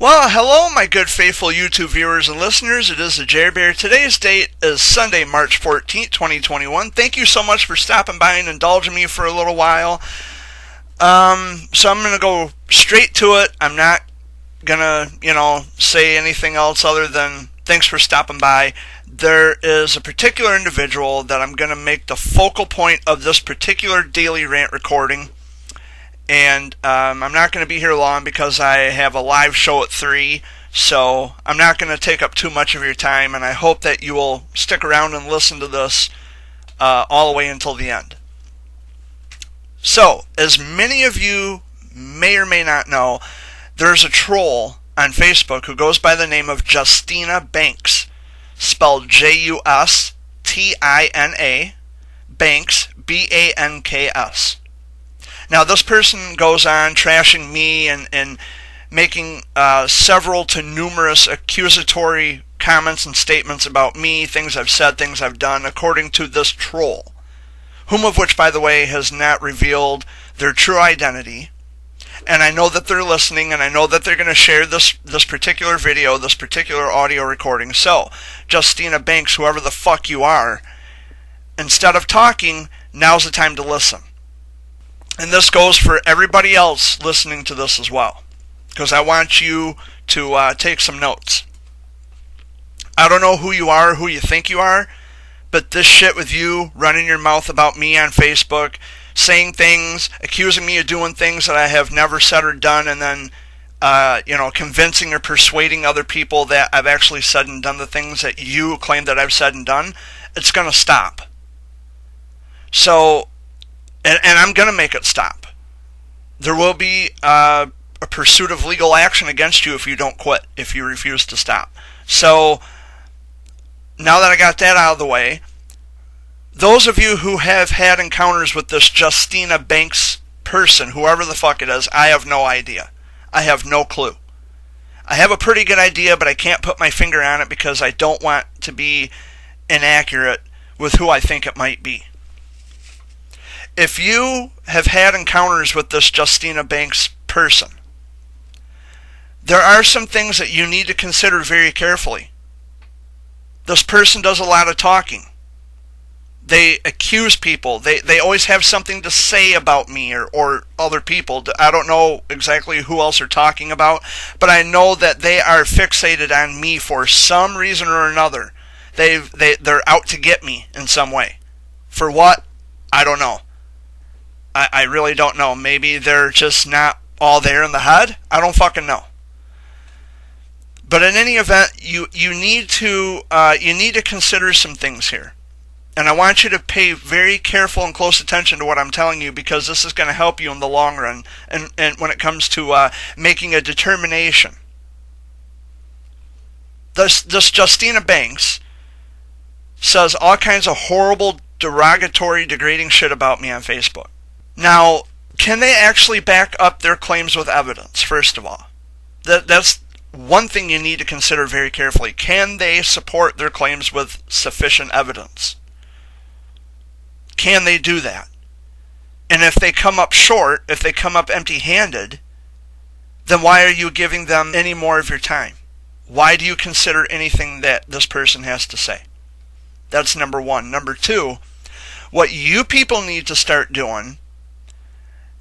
Well, hello, my good faithful YouTube viewers and listeners. It is the Jered. Today's date is Sunday, March 14th, 2021. Thank you so much for stopping by and indulging me for a little while. So I'm going to go straight to it. I'm not going to, say anything else other than thanks for stopping by. There is a particular individual that I'm going to make the focal point of this particular daily rant recording. And I'm not going to be here long because I have a live show at 3, so I'm not going to take up too much of your time, and I hope that you will stick around and listen to this all the way until the end. So, as many of you may or may not know, there's a troll on Facebook who goes by the name of Justina Banks, spelled Justina, Banks, Banks. Now, this person goes on trashing me and making several to numerous accusatory comments and statements about me, things I've said, things I've done, according to this troll, whom of which, by the way, has not revealed their true identity. And I know that they're listening, and I know that they're going to share this particular video, this particular audio recording. So, Justina Banks, whoever the fuck you are, instead of talking, now's the time to listen. And this goes for everybody else listening to this as well, because I want you to take some notes. I don't know who you are or who you think you are, but this shit with you running your mouth about me on Facebook, saying things, accusing me of doing things that I have never said or done, and then convincing or persuading other people that I've actually said and done the things that you claim that I've said and done, it's going to stop. So, and I'm going to make it stop. There will be a pursuit of legal action against you if you don't quit, if you refuse to stop. So, now that I got that out of the way, those of you who have had encounters with this Justina Banks person, whoever the fuck it is, I have no idea. I have no clue. I have a pretty good idea, but I can't put my finger on it because I don't want to be inaccurate with who I think it might be. If you have had encounters with this Justina Banks person, there are some things that you need to consider very carefully. This person does a lot of talking. They accuse people. They always have something to say about me or other people. I don't know exactly who else they're talking about, but I know that they are fixated on me for some reason or another. They're out to get me in some way. For what? I don't know. I really don't know. Maybe they're just not all there in the head. I don't fucking know. But in any event, you need to consider some things here, and I want you to pay very careful and close attention to what I'm telling you, because this is going to help you in the long run, and when it comes to making a determination. This Justina Banks says all kinds of horrible, derogatory, degrading shit about me on Facebook. Now, can they actually back up their claims with evidence, first of all? That's one thing you need to consider very carefully. Can they support their claims with sufficient evidence? Can they do that? And if they come up short, if they come up empty-handed, then why are you giving them any more of your time? Why do you consider anything that this person has to say? That's number one. Number two, what you people need to start doing,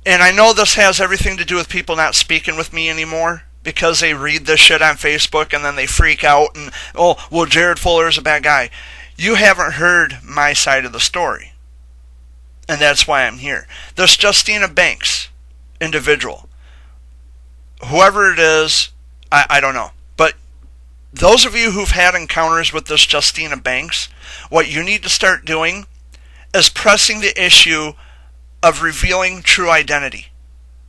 and I know this has everything to do with people not speaking with me anymore because they read this shit on Facebook and then they freak out and, oh, well, Jered Fuller is a bad guy. You haven't heard my side of the story. And that's why I'm here. This Justina Banks individual, whoever it is, I don't know. But those of you who've had encounters with this Justina Banks, what you need to start doing is pressing the issue of revealing true identity.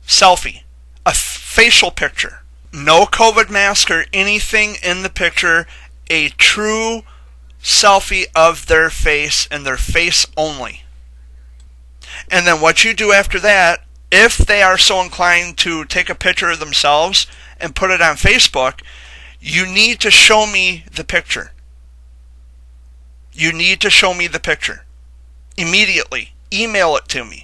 Selfie. A facial picture. No COVID mask or anything in the picture. A true selfie of their face and their face only. And then what you do after that, if they are so inclined to take a picture of themselves and put it on Facebook, you need to show me the picture. You need to show me the picture. Immediately. Email it to me.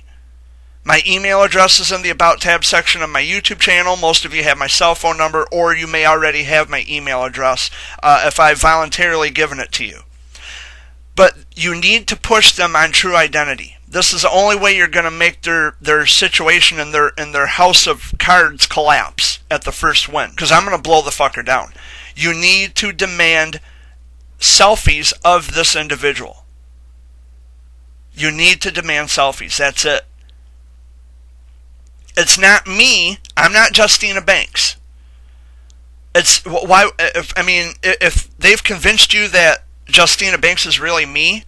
My email address is in the About tab section of my YouTube channel. Most of you have my cell phone number, or you may already have my email address if I've voluntarily given it to you. But you need to push them on true identity. This is the only way you're going to make their situation in their house of cards collapse at the first win. Because I'm going to blow the fucker down. You need to demand selfies of this individual. You need to demand selfies. That's it. It's not me. I'm not Justina Banks. It's why. If they've convinced you that Justina Banks is really me,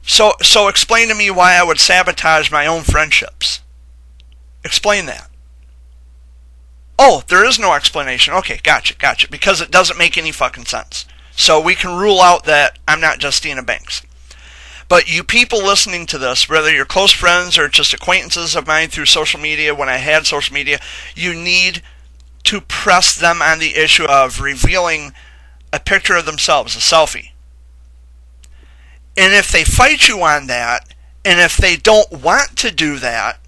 so explain to me why I would sabotage my own friendships. Explain that. Oh, there is no explanation. Okay, gotcha. Because it doesn't make any fucking sense. So we can rule out that I'm not Justina Banks. But you people listening to this, whether you're close friends or just acquaintances of mine through social media, when I had social media, you need to press them on the issue of revealing a picture of themselves, a selfie. And if they fight you on that, and if they don't want to do that,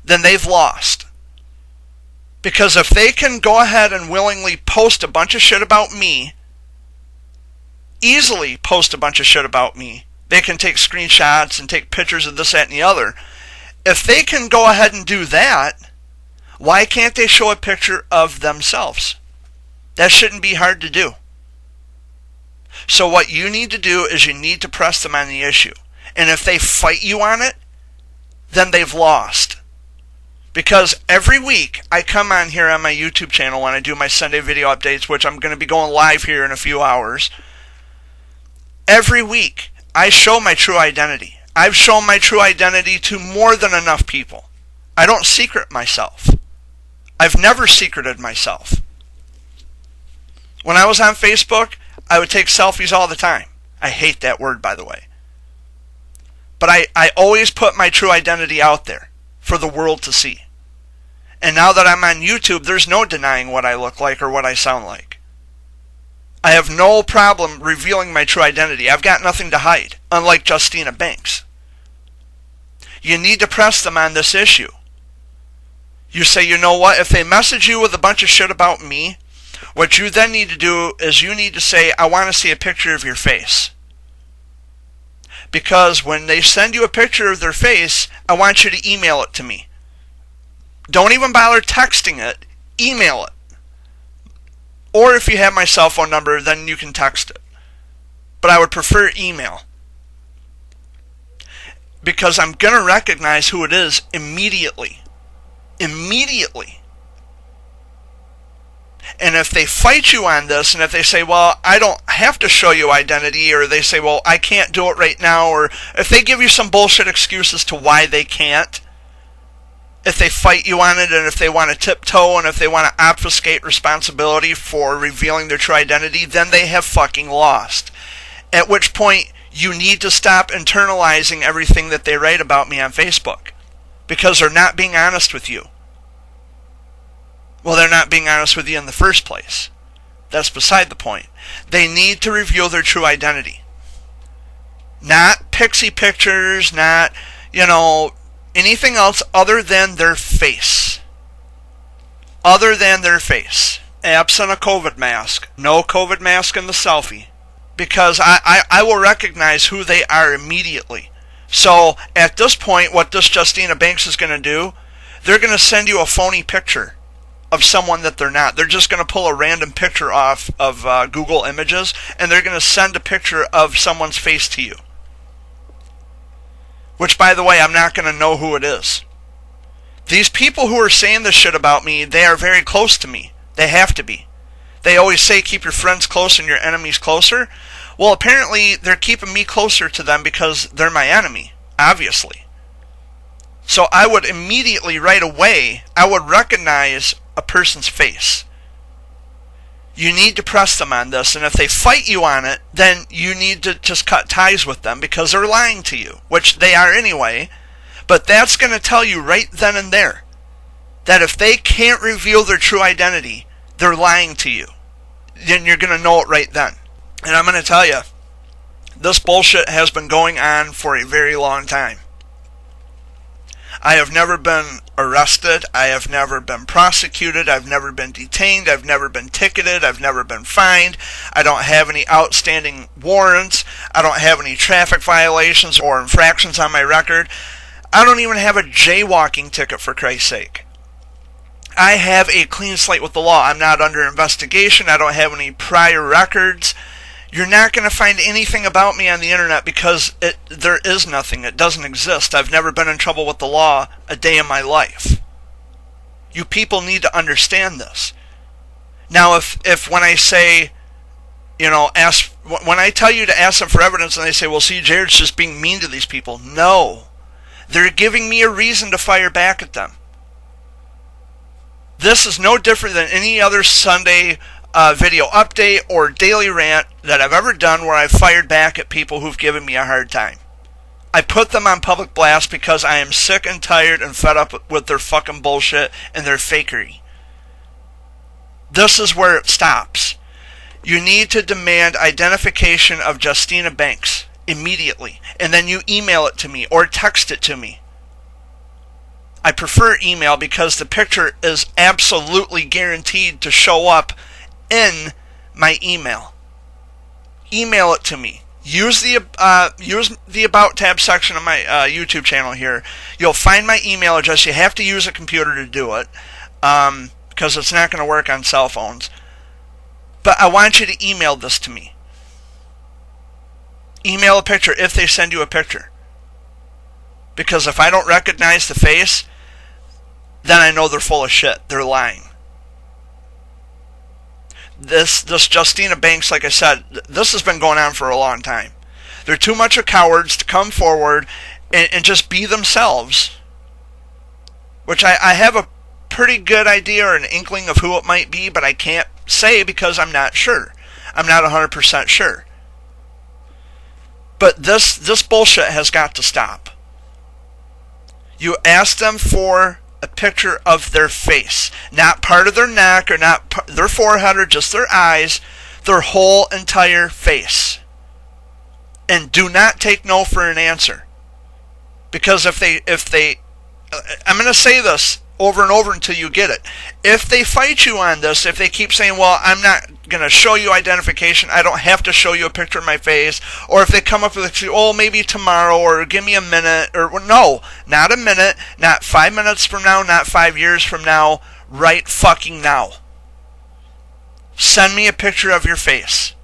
then they've lost. Because if they can go ahead and willingly post a bunch of shit about me, easily post a bunch of shit about me, they can take screenshots and take pictures of this, that, and the other. If they can go ahead and do that, why can't they show a picture of themselves? That shouldn't be hard to do. So what you need to do is you need to press them on the issue. And if they fight you on it, then they've lost. Because every week I come on here on my YouTube channel when I do my Sunday video updates, which I'm going to be going live here in a few hours. Every week I show my true identity. I've shown my true identity to more than enough people. I don't secret myself. I've never secreted myself. When I was on Facebook, I would take selfies all the time. I hate that word, by the way. But I always put my true identity out there for the world to see. And now that I'm on YouTube, there's no denying what I look like or what I sound like. I have no problem revealing my true identity. I've got nothing to hide, unlike Justina Banks. You need to press them on this issue. You say, you know what, if they message you with a bunch of shit about me, what you then need to do is you need to say, I want to see a picture of your face. Because when they send you a picture of their face, I want you to email it to me. Don't even bother texting it. Email it. Or if you have my cell phone number, then you can text it. But I would prefer email. Because I'm going to recognize who it is immediately. Immediately. And if they fight you on this, and if they say, well, I don't have to show you identity, or they say, well, I can't do it right now, or if they give you some bullshit excuses to why they can't, if they fight you on it, and if they want to tiptoe, and if they want to obfuscate responsibility for revealing their true identity, then they have fucking lost. At which point, you need to stop internalizing everything that they write about me on Facebook. Because they're not being honest with you. Well, they're not being honest with you in the first place. That's beside the point. They need to reveal their true identity. Not pixie pictures, not, anything else other than their face. Other than their face. Absent a COVID mask. No COVID mask in the selfie. Because I will recognize who they are immediately. So, at this point, what this Justina Banks is going to do, they're going to send you a phony picture of someone that they're not. They're just going to pull a random picture off of Google Images, and they're going to send a picture of someone's face to you. Which, by the way, I'm not going to know who it is. These people who are saying this shit about me, they are very close to me. They have to be. They always say keep your friends close and your enemies closer. Well, apparently they're keeping me closer to them because they're my enemy, obviously. So I would immediately, right away, I would recognize a person's face. You need to press them on this, and if they fight you on it, then you need to just cut ties with them because they're lying to you, which they are anyway. But that's going to tell you right then and there that if they can't reveal their true identity, they're lying to you. Then you're going to know it right then. And I'm going to tell you, this bullshit has been going on for a very long time. I have never been arrested. I have never been prosecuted. I've never been detained. I've never been ticketed. I've never been fined. I don't have any outstanding warrants. I don't have any traffic violations or infractions on my record. I don't even have a jaywalking ticket, for Christ's sake. I have a clean slate with the law. I'm not under investigation. I don't have any prior records. You're not going to find anything about me on the internet because there is nothing. It doesn't exist. I've never been in trouble with the law a day in my life. You people need to understand this. Now, if when I say, when I tell you to ask them for evidence and they say, well, see, Jered's just being mean to these people. No. They're giving me a reason to fire back at them. This is no different than any other Sunday video update or daily rant that I've ever done where I've fired back at people who've given me a hard time. I put them on public blast because I am sick and tired and fed up with their fucking bullshit and their fakery. This is where it stops. You need to demand identification of Justina Banks immediately, and then you email it to me or text it to me. I prefer email because the picture is absolutely guaranteed to show up in my email. Email it to me. Use the About tab section of my YouTube channel here. You'll find my email address. You have to use a computer to do it because it's not going to work on cell phones. But I want you to email this to me. Email a picture if they send you a picture. Because if I don't recognize the face, then I know they're full of shit. They're lying. This Justina Banks, like I said, this has been going on for a long time. They're too much of cowards to come forward and just be themselves. Which I have a pretty good idea or an inkling of who it might be, but I can't say because I'm not sure. I'm not 100% sure. But this bullshit has got to stop. You ask them for a picture of their face. Not part of their neck or not their forehead or just their eyes. Their whole entire face. And do not take no for an answer. Because if they I'm going to say this over and over until you get it. If they fight you on this, if they keep saying, well, I'm not going to show you identification, I don't have to show you a picture of my face, or if they come up with, oh, maybe tomorrow, or give me a minute, or no, not a minute, not 5 minutes from now, not 5 years from now, right fucking now. Send me a picture of your face.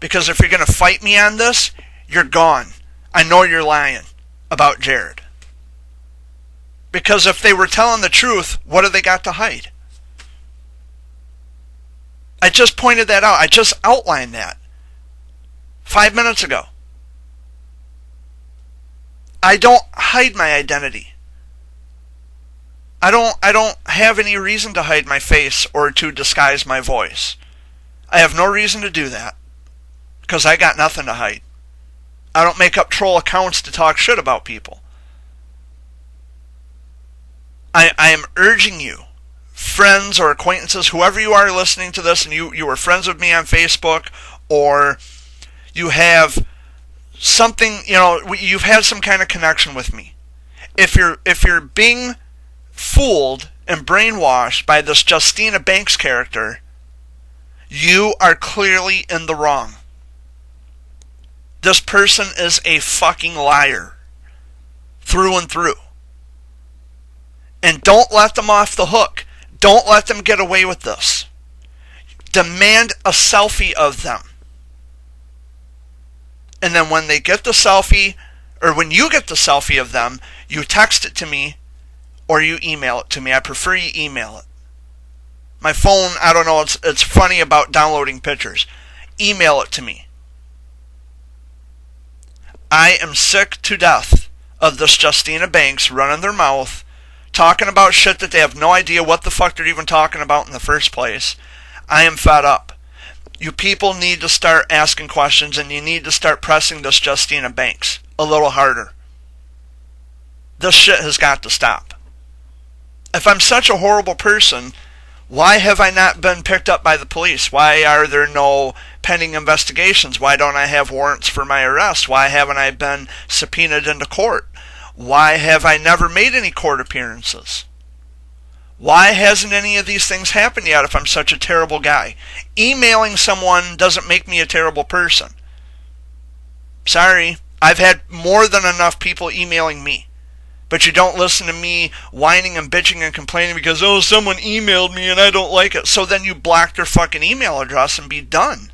Because if you're going to fight me on this, you're gone. I know you're lying about Jered. Because if they were telling the truth, what do they got to hide? I just pointed that out. I just outlined that 5 minutes ago. I don't hide my identity. I don't have any reason to hide my face or to disguise my voice. I have no reason to do that. Because I got nothing to hide. I don't make up troll accounts to talk shit about people. I am urging you, friends or acquaintances, whoever you are listening to this, and you were friends with me on Facebook, or you have something, you've had some kind of connection with me. If you're being fooled and brainwashed by this Justina Banks character, you are clearly in the wrong. This person is a fucking liar. Through and through. And don't let them off the hook. Don't let them get away with this. Demand a selfie of them. And then when they get the selfie, or when you get the selfie of them, you text it to me or you email it to me. I prefer you email it. My phone, I don't know, it's funny about downloading pictures. Email it to me. I am sick to death of this Justina Banks running their mouth, talking about shit that they have no idea what the fuck they're even talking about in the first place. I am fed up. You people need to start asking questions, and you need to start pressing this Justina Banks a little harder. This shit has got to stop. If I'm such a horrible person, why have I not been picked up by the police? Why are there no pending investigations? Why don't I have warrants for my arrest? Why haven't I been subpoenaed into court? Why have I never made any court appearances? Why hasn't any of these things happened yet if I'm such a terrible guy? Emailing someone doesn't make me a terrible person. Sorry, I've had more than enough people emailing me. But you don't listen to me whining and bitching and complaining because, oh, someone emailed me and I don't like it. So then you block their fucking email address and be done.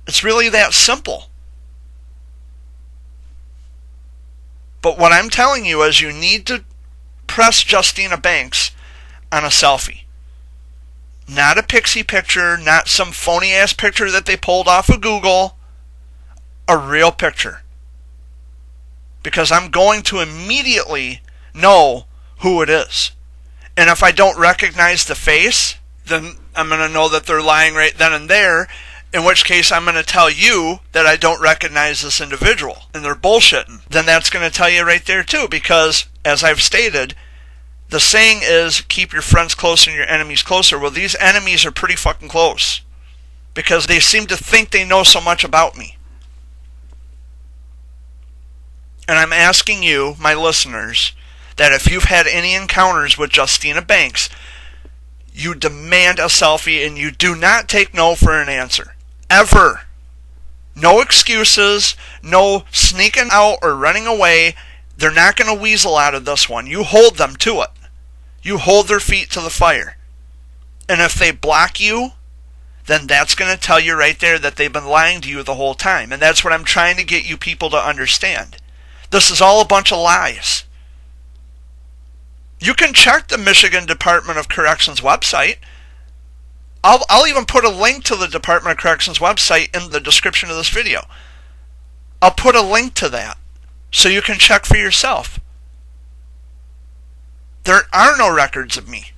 It's really that simple. But what I'm telling you is you need to press Justina Banks on a selfie. Not a pixie picture, not some phony ass picture that they pulled off of Google. A real picture. Because I'm going to immediately know who it is. And if I don't recognize the face, then I'm going to know that they're lying right then and there, in which case I'm going to tell you that I don't recognize this individual and they're bullshitting. Then that's going to tell you right there too, because as I've stated, the saying is keep your friends closer and your enemies closer. Well, these enemies are pretty fucking close because they seem to think they know so much about me. And I'm asking you, my listeners, that if you've had any encounters with Justina Banks, you demand a selfie and you do not take no for an answer. Ever. No excuses, no sneaking out or running away. They're not going to weasel out of this one. You hold them to it. You hold their feet to the fire. And if they block you, then that's going to tell you right there that they've been lying to you the whole time. And that's what I'm trying to get you people to understand. This is all a bunch of lies. You can check the Michigan Department of Corrections website. I'll even put a link to the Department of Corrections website in the description of this video. I'll put a link to that so you can check for yourself. There are no records of me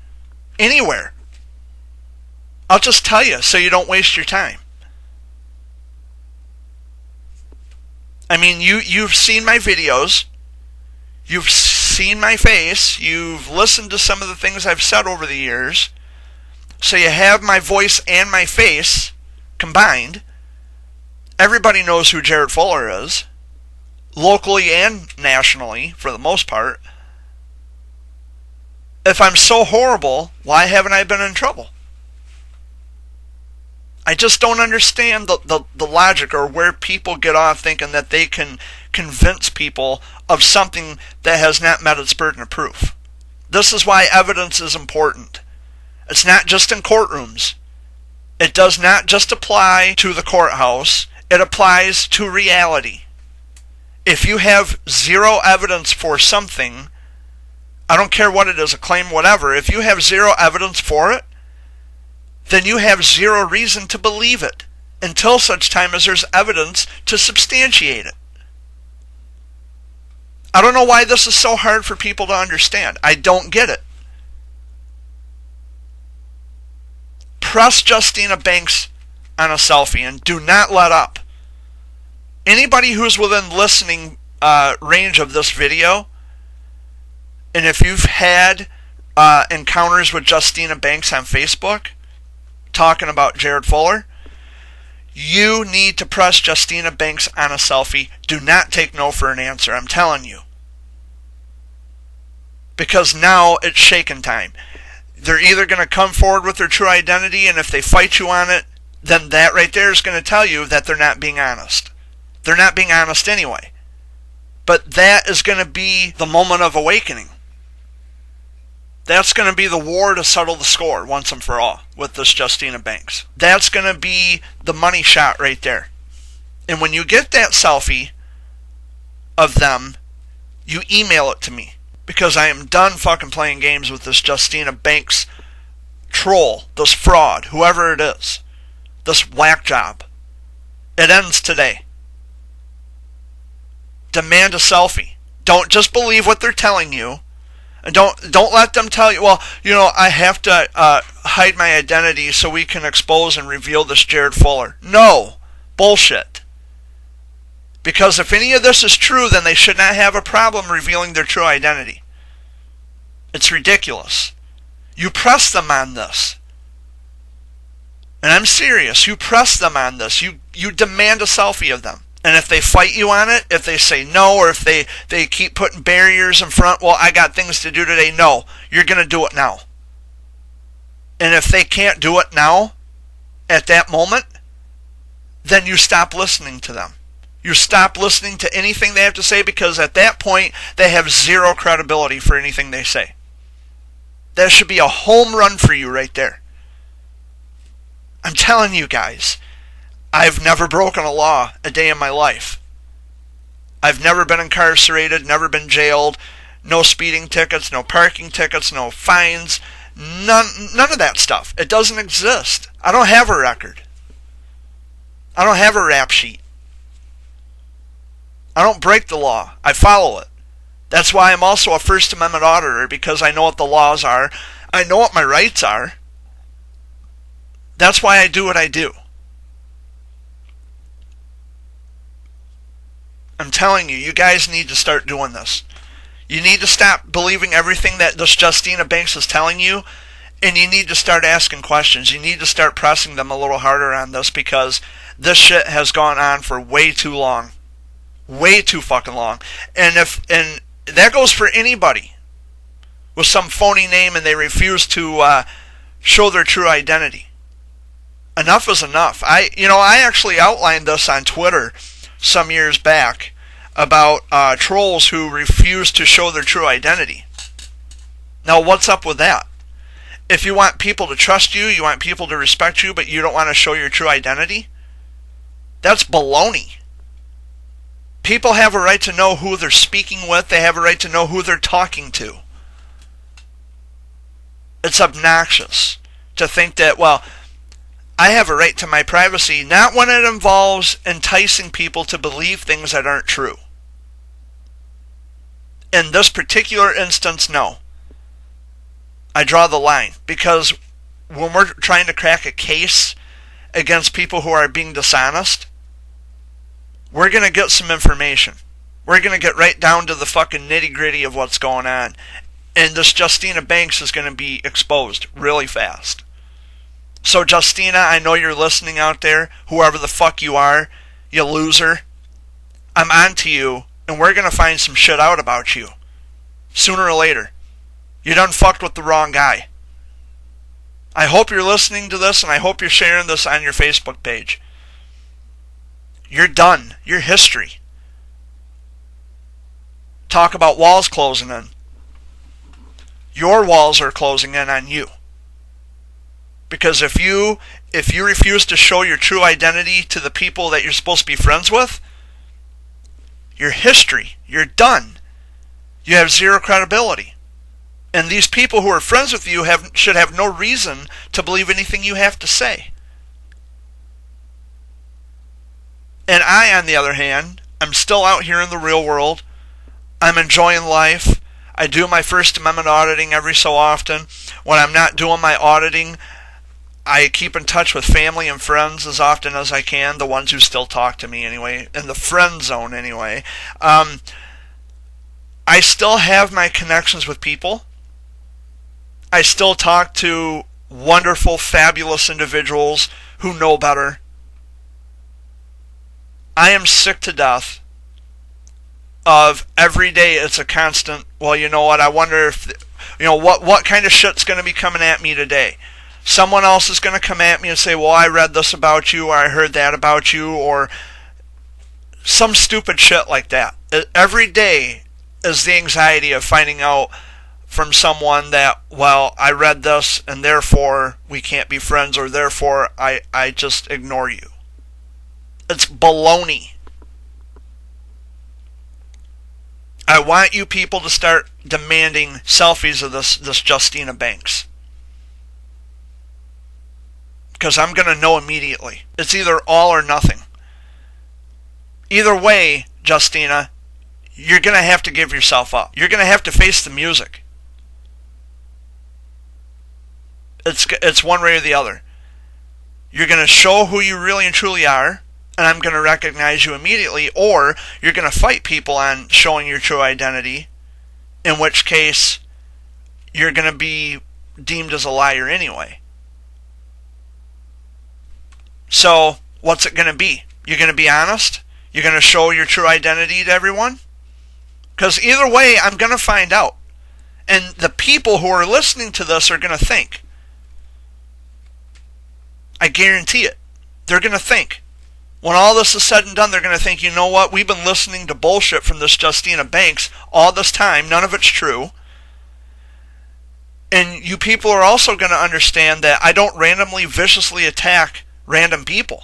anywhere. I'll just tell you so you don't waste your time. I mean, you've seen my videos, you've seen my face, you've listened to some of the things I've said over the years, so you have my voice and my face combined. Everybody knows who Jered Fuller is, locally and nationally, for the most part. If I'm so horrible, why haven't I been in trouble? I just don't understand the logic or where people get off thinking that they can convince people of something that has not met its burden of proof. This is why evidence is important. It's not just in courtrooms. It does not just apply to the courthouse. It applies to reality. If you have zero evidence for something, I don't care what it is, a claim, whatever, if you have zero evidence for it, then you have zero reason to believe it until such time as there's evidence to substantiate it. I don't know why this is so hard for people to understand. I don't get it. Press Justina Banks on a selfie and do not let up. Anybody who's within listening range of this video, and if you've had encounters with Justina Banks on Facebook, talking about Jered Fuller, you need to press Justina Banks on a selfie. Do not take no for an answer, I'm telling you. Because now it's shaking time. They're either going to come forward with their true identity, and if they fight you on it, then that right there is going to tell you that they're not being honest. They're not being honest anyway. But that is going to be the moment of awakening. That's going to be the war to settle the score once and for all with this Justina Banks. That's going to be the money shot right there. And when you get that selfie of them, you email it to me. Because I am done fucking playing games with this Justina Banks troll, this fraud, whoever it is. This whack job. It ends today. Demand a selfie. Don't just believe what they're telling you. And don't let them tell you, well, you know, I have to hide my identity so we can expose and reveal this Jered Fuller. No. Bullshit. Because if any of this is true, then they should not have a problem revealing their true identity. It's ridiculous. You press them on this. And I'm serious. You press them on this. You demand a selfie of them. And if they fight you on it, if they say no, or if they keep putting barriers in front, well, I got things to do today. No, you're going to do it now. And if they can't do it now, at that moment, then you stop listening to them. You stop listening to anything they have to say, because at that point, they have zero credibility for anything they say. That should be a home run for you right there. I'm telling you guys, I've never broken a law a day in my life. I've never been incarcerated, never been jailed, no speeding tickets, no parking tickets, no fines, none of that stuff. It doesn't exist. I don't have a record. I don't have a rap sheet. I don't break the law. I follow it. That's why I'm also a First Amendment auditor, because I know what the laws are. I know what my rights are. That's why I do what I do. I'm telling you, you guys need to start doing this. You need to stop believing everything that this Justina Banks is telling you, and you need to start asking questions. You need to start pressing them a little harder on this, because this shit has gone on for way too long. Way too fucking long. And that goes for anybody with some phony name and they refuse to show their true identity. Enough is enough. I actually outlined this on Twitter some years back about trolls who refuse to show their true identity. Now, what's up with that? If you want people to trust you, you want people to respect you, but you don't want to show your true identity, that's baloney. People have a right to know who they're speaking with. They have a right to know who they're talking to. It's obnoxious to think that, well, I have a right to my privacy, not when it involves enticing people to believe things that aren't true. In this particular instance, no. I draw the line, because when we're trying to crack a case against people who are being dishonest, we're going to get some information. We're going to get right down to the fucking nitty-gritty of what's going on. And this Justina Banks is going to be exposed really fast. So Justina, I know you're listening out there, whoever the fuck you are, you loser. I'm on to you, and we're going to find some shit out about you. Sooner or later. You done fucked with the wrong guy. I hope you're listening to this, and I hope you're sharing this on your Facebook page. You're done. You're history. Talk about walls closing in. Your walls are closing in on you. Because if you refuse to show your true identity to the people that you're supposed to be friends with, you're history. You're done. You have zero credibility. And these people who are friends with you should have no reason to believe anything you have to say. And I, on the other hand, I'm still out here in the real world. I'm enjoying life. I do my First Amendment auditing every so often. When I'm not doing my auditing, I keep in touch with family and friends as often as I can, the ones who still talk to me anyway, in the friend zone anyway. I still have my connections with people. I still talk to wonderful, fabulous individuals who know better. I am sick to death of every day it's a constant, well, you know what, I wonder if, what kind of shit's going to be coming at me today. Someone else is going to come at me and say, well, I read this about you, or I heard that about you, or some stupid shit like that. Every day is the anxiety of finding out from someone that, well, I read this and therefore we can't be friends, or therefore I just ignore you. It's baloney. I want you people to start demanding selfies of this Justina Banks. Because I'm going to know immediately. It's either all or nothing. Either way, Justina, you're going to have to give yourself up. You're going to have to face the music. It's one way or the other. You're going to show who you really and truly are, and I'm going to recognize you immediately, or you're going to fight people on showing your true identity, in which case you're going to be deemed as a liar anyway. So, what's it going to be? You're going to be honest? You're going to show your true identity to everyone? Because either way, I'm going to find out. And the people who are listening to this are going to think. I guarantee it. They're going to think. When all this is said and done, they're going to think, you know what? We've been listening to bullshit from this Justina Banks all this time. None of it's true. And you people are also going to understand that I don't randomly, viciously attack random people.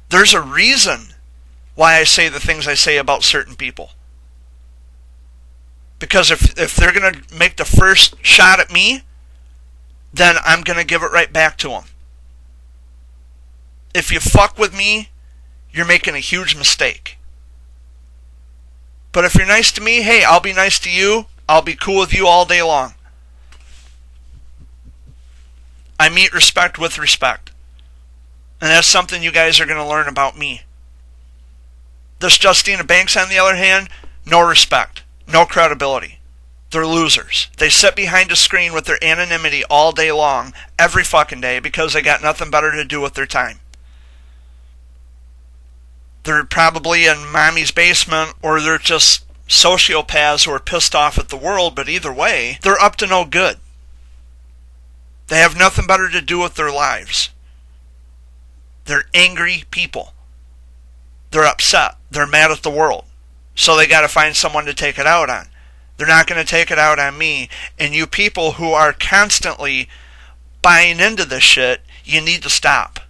There's a reason why I say the things I say about certain people. Because if they're going to make the first shot at me, then I'm going to give it right back to them. If you fuck with me, you're making a huge mistake. But if you're nice to me, hey, I'll be nice to you. I'll be cool with you all day long. I meet respect with respect. And that's something you guys are going to learn about me. This Justina Banks, on the other hand, no respect. No credibility. They're losers. They sit behind a screen with their anonymity all day long, every fucking day, because they got nothing better to do with their time. They're probably in mommy's basement, or they're just sociopaths who are pissed off at the world, but either way, they're up to no good. They have nothing better to do with their lives. They're angry people. They're upset. They're mad at the world. So they got to find someone to take it out on. They're not going to take it out on me. And you people who are constantly buying into this shit, you need to stop.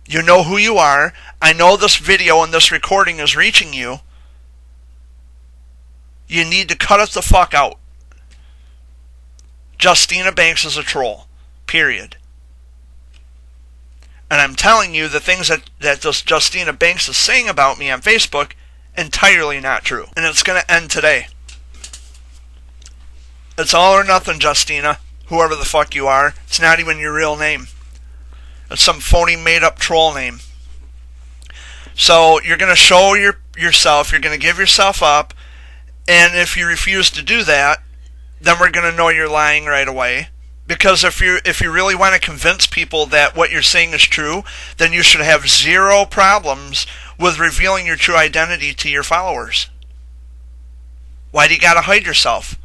You know who you are. I know this video and this recording is reaching you. You need to cut it the fuck out. Justina Banks is a troll. Period. And I'm telling you, the things that this Justina Banks is saying about me on Facebook, entirely not true. And it's going to end today. It's all or nothing, Justina. Whoever the fuck you are. It's not even your real name. It's some phony made-up troll name. So you're going to show yourself. You're going to give yourself up. And if you refuse to do that, then we're going to know you're lying right away. Because if you really want to convince people that what you're saying is true, then you should have zero problems with revealing your true identity to your followers. Why do you got to hide yourself?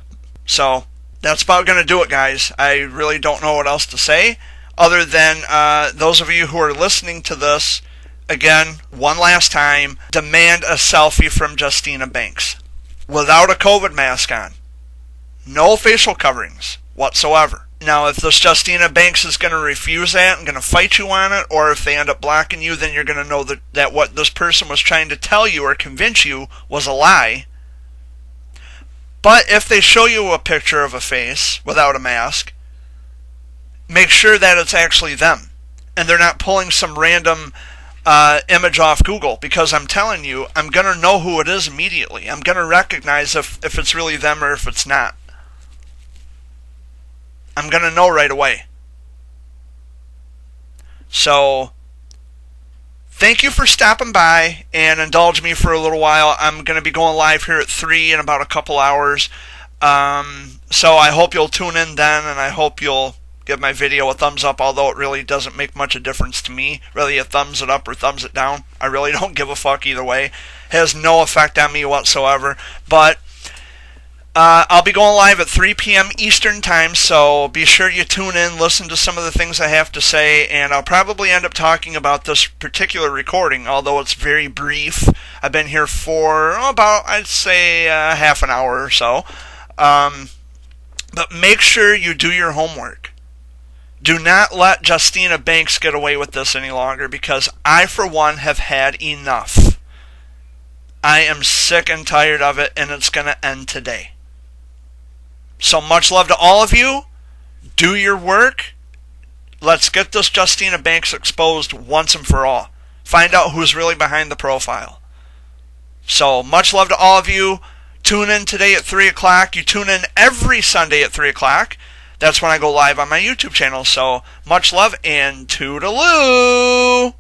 So that's about going to do it, guys. I really don't know what else to say other than those of you who are listening to this, again, one last time, demand a selfie from Justina Banks without a COVID mask on. No facial coverings whatsoever. Now, if this Justina Banks is going to refuse that and going to fight you on it, or if they end up blocking you, then you're going to know that what this person was trying to tell you or convince you was a lie. But if they show you a picture of a face without a mask, make sure that it's actually them. And they're not pulling some random image off Google, because I'm telling you, I'm going to know who it is immediately. I'm going to recognize if it's really them or if it's not. I'm going to know right away. So, thank you for stopping by and indulge me for a little while. I'm going to be going live here at 3 in about a couple hours. So I hope you'll tune in then, and I hope you'll give my video a thumbs up, although it really doesn't make much of a difference to me. Whether you thumbs it up or thumbs it down, I really don't give a fuck either way. It has no effect on me whatsoever. But I'll be going live at 3 p.m. Eastern Time, so be sure you tune in, listen to some of the things I have to say, and I'll probably end up talking about this particular recording, although it's very brief. I've been here for about, I'd say, half an hour or so. But make sure you do your homework. Do not let Justina Banks get away with this any longer, because I, for one, have had enough. I am sick and tired of it, and it's going to end today. So much love to all of you. Do your work. Let's get this Justina Banks exposed once and for all. Find out who's really behind the profile. So much love to all of you. Tune in today at 3 o'clock. You tune in every Sunday at 3 o'clock. That's when I go live on my YouTube channel. So much love and toodaloo.